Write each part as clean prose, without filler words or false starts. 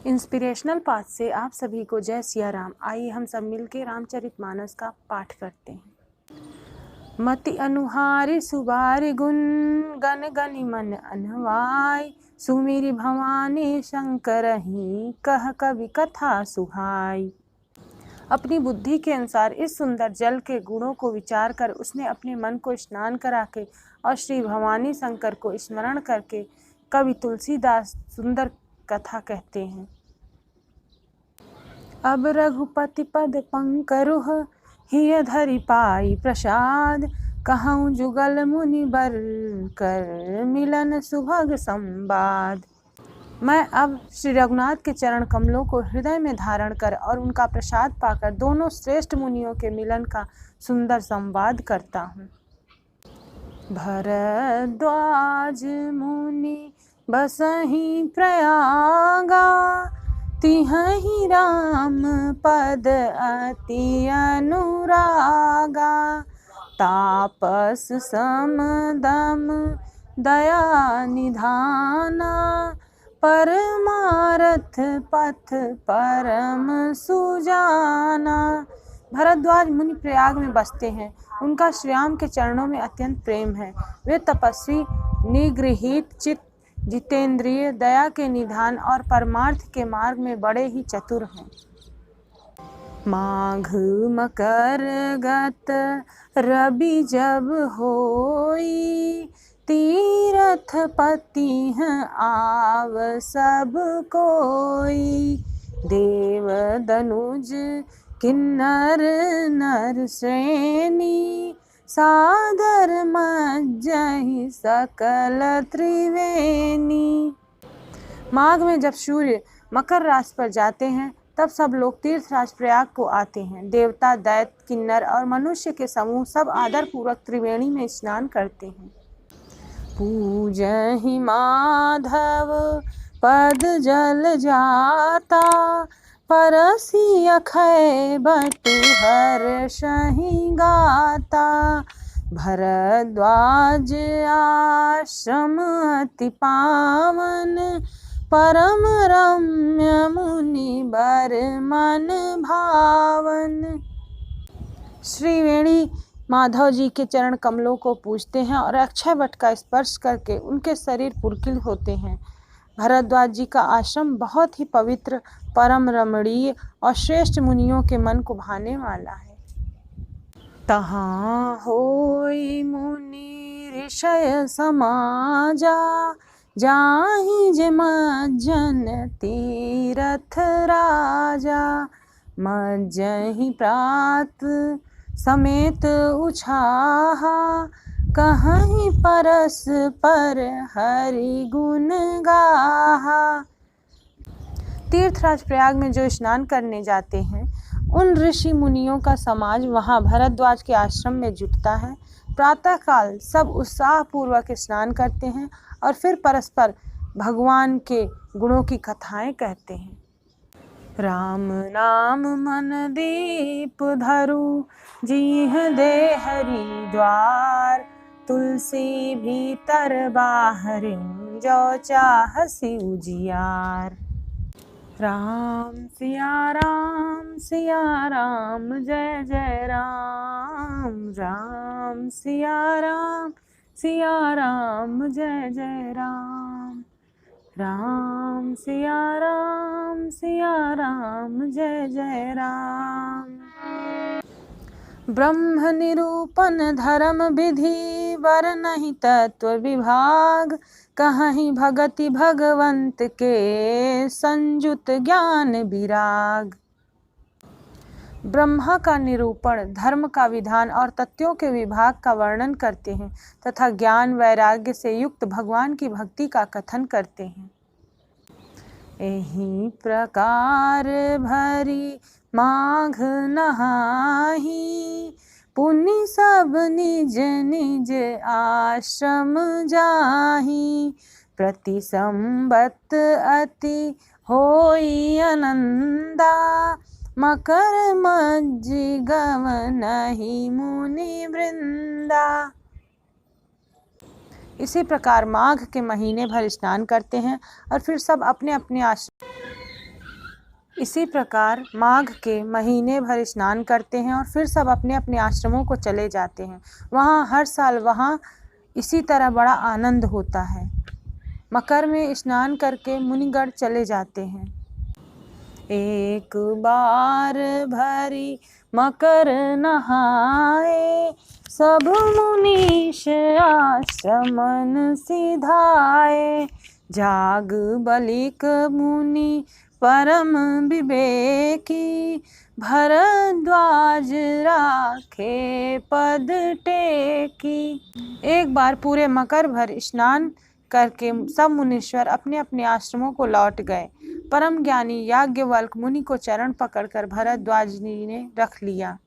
Inspirational path से आप सभी को जय सिया राम। आइए हम सब मिलकर रामचरितमानस का पाठ करते हैं। मति अनुहारी सुबारी गुण गन गनि मन अनवाय, सुमिरि भवानी शंकर ही कह कवि कथा सुहाई। अपनी बुद्धि के अनुसार इस सुंदर जल के गुणों को विचार कर उसने अपने मन को स्नान करा के और श्री भवानी शंकर को स्मरण करके कवि तुलसीदास सुंदर कथा कहते हैं। अब रघुपति पद पंकरुह हिय धरि पाई प्रसाद, कहूँ जुगल मुनि बर कर मिलन सुभग संवाद। मैं अब श्री रघुनाथ के चरण कमलों को हृदय में धारण कर और उनका प्रसाद पाकर दोनों श्रेष्ठ मुनियों के मिलन का सुंदर संवाद करता हूँ। भरद्वाज मुनि बसहि प्रयागा, तिहहि राम पद अति अनुरागा। तापस समदम दया निधाना, परमारथ पथ परम सुजाना। भरद्वाज मुनि प्रयाग में बसते हैं। उनका श्री राम के चरणों में अत्यंत प्रेम है। वे तपस्वी, निगृहीत चित्त, जितेंद्रिय, दया के निधान और परमार्थ के मार्ग में बड़े ही चतुर हैं। माघ मकर गत रवि जब होई, तीरथ पति आव सब कोई। देव दनुज किन्नर नर श्रेणी, सादर मज्जहि सकल त्रिवेणी। माघ में जब सूर्य मकर राशि पर जाते हैं तब सब लोग तीर्थराज प्रयाग को आते हैं। देवता, दैत्य, किन्नर और मनुष्य के समूह सब आदर पूर्वक त्रिवेणी में स्नान करते हैं। पूजहि माधव पद जल जाता, परसी अखय बटु हर्षहि गाता। भरद्वाज आश्रम अति पावन, परम रम्य मुनि बर मन भावन। श्रीवेणी माधव जी के चरण कमलों को पूजते हैं और अक्षय वट का स्पर्श करके उनके शरीर पुलकित होते हैं। भरद्वाज जी का आश्रम बहुत ही पवित्र, परम रमणीय और श्रेष्ठ मुनियों के मन को भाने वाला है। तहाँ होई मुनि ऋषय समाजा, जाहि जे मज्जन तीरथ राजा। मज्जहि प्रात समेत उछाहा, कहहि परस पर हरि गुण गाहा। तीर्थराज प्रयाग में जो स्नान करने जाते हैं उन ऋषि मुनियों का समाज वहां भरद्वाज के आश्रम में जुटता है। प्रातःकाल सब उत्साह पूर्वक स्नान करते हैं और फिर परस्पर भगवान के गुणों की कथाएं कहते हैं। राम नाम मन दीप धरु, जीह दे हरि द्वार। तुलसी भीतर बाहर, जो चाहसि उजियार। राम सिया राम जय जय राम। राम सिया राम जय जय राम। राम सिया राम जय जय राम। ब्रह्म निरूपण धर्म विधि, वरनहि तत्व विभाग। कहहि भगति भगवंत के, संयुत ज्ञान विराग। ब्रह्मा का निरूपण, धर्म का विधान और तत्वों के विभाग का वर्णन करते हैं तथा ज्ञान वैराग्य से युक्त भगवान की भक्ति का कथन करते हैं। एहि प्रकार भरी माघ नहाहि, पुनि सब निज निज आश्रम जाहि। प्रति संबत अति होई आनंदा, मकर मज्जि गवनहि मुनि वृंदा। इसी प्रकार माघ के महीने भर स्नान करते हैं और फिर सब अपने अपने आश्रम इसी प्रकार माघ के महीने भर स्नान करते हैं और फिर सब अपने अपने आश्रमों को चले जाते हैं। वहाँ हर साल वहाँ इसी तरह बड़ा आनंद होता है। मकर में स्नान करके मुनिगण चले जाते हैं। एक बार भरी मकर नहाए, सब मुनीश आचमन सिधाए। जाग बलिक मुनि परम विवेकी, भरद्वाज राखे पद टेकी। एक बार पूरे मकर भर स्नान करके सब मुनीश्वर अपने अपने आश्रमों को लौट गए। परम ज्ञानी याज्ञवल्क्य मुनि को चरण पकड़कर भरद्वाज जी ने रख लिया।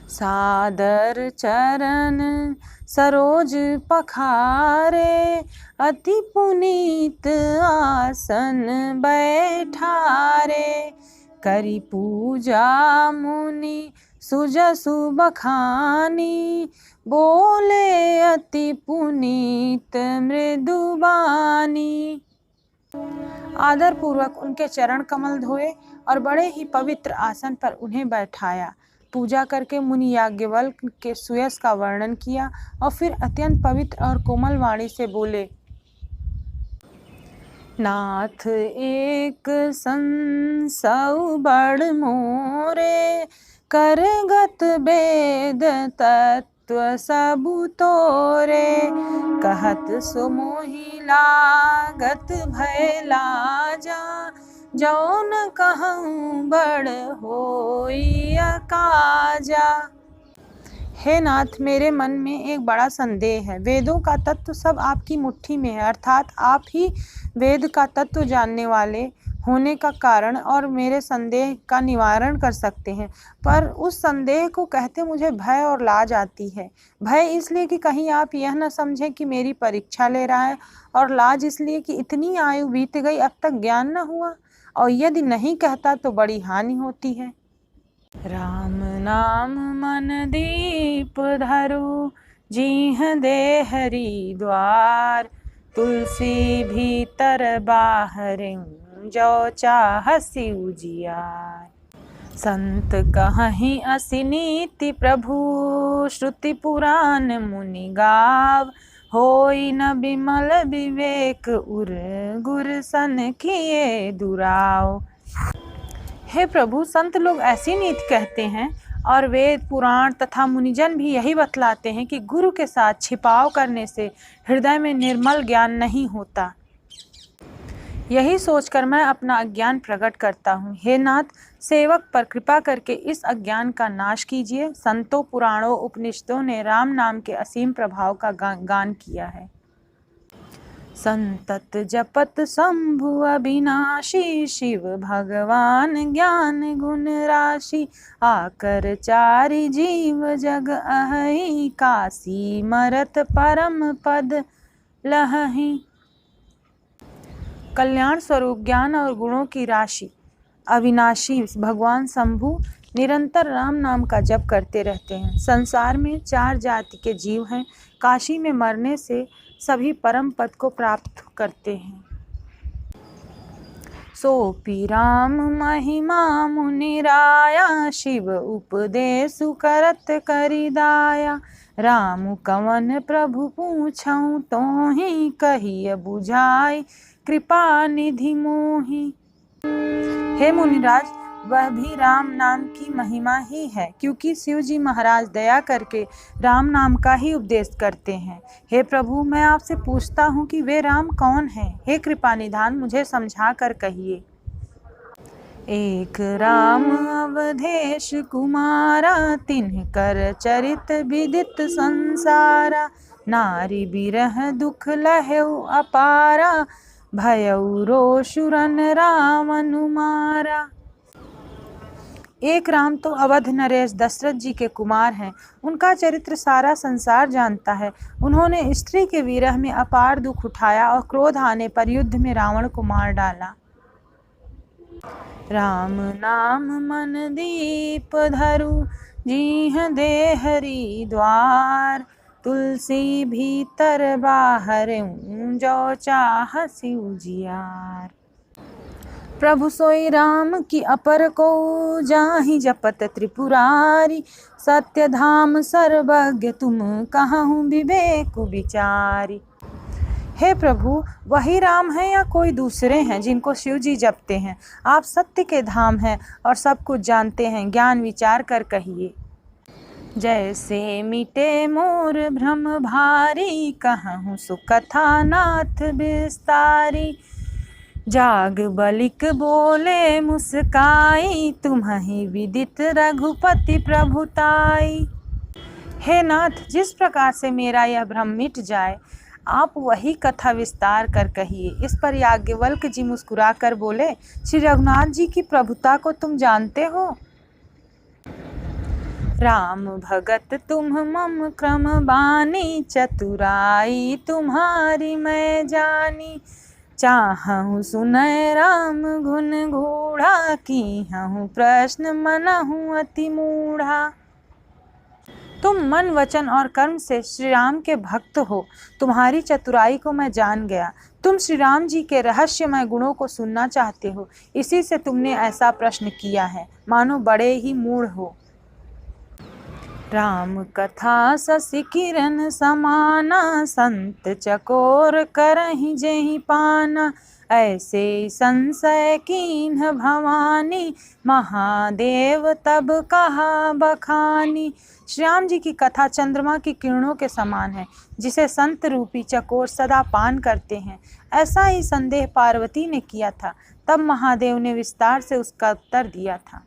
सादर चरण सरोज पखारे, अति पुनीत आसन बैठारे। करी पूजा मुनि सुजसु बखानी, बोले अति पुनीत मृदुबानी। आदर पूर्वक उनके चरण कमल धोए और बड़े ही पवित्र आसन पर उन्हें बैठाया। पूजा करके मुनि याज्ञवल्क्य के सुयश का वर्णन किया और फिर अत्यंत पवित्र और कोमल वाणी से बोले, नाथ एक संसौ बड़ मोरे, करगत वेद तत्व सबु तोरे। कहत सो मोहि लागत भय लाजा, जौन कहूँ बड़ होई अकाजा। हे नाथ, मेरे मन में एक बड़ा संदेह है। वेदों का तत्व सब आपकी मुट्ठी में है, अर्थात आप ही वेद का तत्व जानने वाले होने का कारण और मेरे संदेह का निवारण कर सकते हैं। पर उस संदेह को कहते मुझे भय और लाज आती है। भय इसलिए कि कहीं आप यह न समझें कि मेरी परीक्षा ले रहा है, और लाज इसलिए कि इतनी आयु बीत गई अब तक ज्ञान न हुआ, और यदि नहीं कहता तो बड़ी हानि होती है। राम नाम मन दीप धरु, जीह दे हरि द्वार। तुलसी भीतर बाहर, जो चाहसि उजियार। संत कहहि असि नीति प्रभु, श्रुति पुराण मुनि गाव। होई न बिमल विवेक उर, गुर सन किए दुराव। हे प्रभु, संत लोग ऐसी नीति कहते हैं और वेद पुराण तथा मुनिजन भी यही बतलाते हैं कि गुरु के साथ छिपाव करने से हृदय में निर्मल ज्ञान नहीं होता। यही सोचकर मैं अपना अज्ञान प्रकट करता हूँ। हे नाथ, सेवक पर कृपा करके इस अज्ञान का नाश कीजिए। संतों, पुराणों, उपनिषदों ने राम नाम के असीम प्रभाव का गान किया है। संतत जपत शंभु अविनाशी, शिव भगवान ज्ञान गुण राशि। आकर चारि जीव जग अहि, काशी मरत परम पद लहहि। कल्याण स्वरूप ज्ञान और गुणों की राशि अविनाशी भगवान शंभु निरंतर राम नाम का जप करते रहते हैं। संसार में 4 जाति के जीव हैं। काशी में मरने से सभी परम पद को प्राप्त करते हैं। सोपी राम महिमा मुनिराया, शिव उपदेशु करत करिदाया। राम कवन प्रभु पूछऊं, तोहि कहिय बुझाई, कृपा निधि मोहि। हे मुनिराज, वह भी राम नाम की महिमा ही है, क्योंकि शिव जी महाराज दया करके राम नाम का ही उपदेश करते हैं। हे प्रभु, मैं आपसे पूछता हूँ कि वे राम कौन हैं? हे कृपा निधान, मुझे समझा कर कहिए। एक राम अवधेश कुमारा, तिन्ह कर चरित विदित संसारा। नारी बिरह दुख लहेउ अपारा, भयउ रोषुरन रावण मारा। एक राम तो अवध नरेश दशरथ जी के कुमार हैं। उनका चरित्र सारा संसार जानता है। उन्होंने स्त्री के विरह में अपार दुख उठाया और क्रोध आने पर युद्ध में रावण को मार डाला। राम नाम मन दीप धरु, जीह दे हरि द्वार। तुलसी भीतर बाहर, जो चाहसि उजियार। प्रभु सोई राम की अपर को जाहि जपत त्रिपुरारी। सत्य धाम सर्वज्ञ तुम कहूँ विवेक विचारी। हे प्रभु, वही राम है या कोई दूसरे हैं जिनको शिव जी जपते हैं? आप सत्य के धाम हैं और सब कुछ जानते हैं, ज्ञान विचार कर कहिए। जैसे मिटे मोर भ्रम भारी, कहूँ सुकथा नाथ विस्तारी। जाग बलिक बोले मुस्काई, तुम्हि विदित रघुपति प्रभुताई। हे नाथ, जिस प्रकार से मेरा यह भ्रम मिट जाए, आप वही कथा विस्तार कर कहिए। इस पर याज्ञवल्क्य जी मुस्कुरा कर बोले, श्री रघुनाथ जी की प्रभुता को तुम जानते हो? राम भगत तुम मम क्रम बानी, चतुराई तुम्हारी मैं जानी। चाहूँ सुनय राम गुण गूढ़ा, कीहूँ प्रश्न मनहु अति मूढ़ा। तुम मन वचन और कर्म से श्री राम के भक्त हो, तुम्हारी चतुराई को मैं जान गया। तुम श्री राम जी के रहस्यमय गुणों को सुनना चाहते हो, इसी से तुमने ऐसा प्रश्न किया है, मानो बड़े ही मूढ़ हो। राम कथा शशि किरण समाना, संत चकोर करहि जेहि पाना। ऐसे संशय कीन्ह भवानी, महादेव तब कहा बखानी। श्री राम जी की कथा चंद्रमा की किरणों के समान है, जिसे संत रूपी चकोर सदा पान करते हैं। ऐसा ही संदेह पार्वती ने किया था, तब महादेव ने विस्तार से उसका उत्तर दिया था।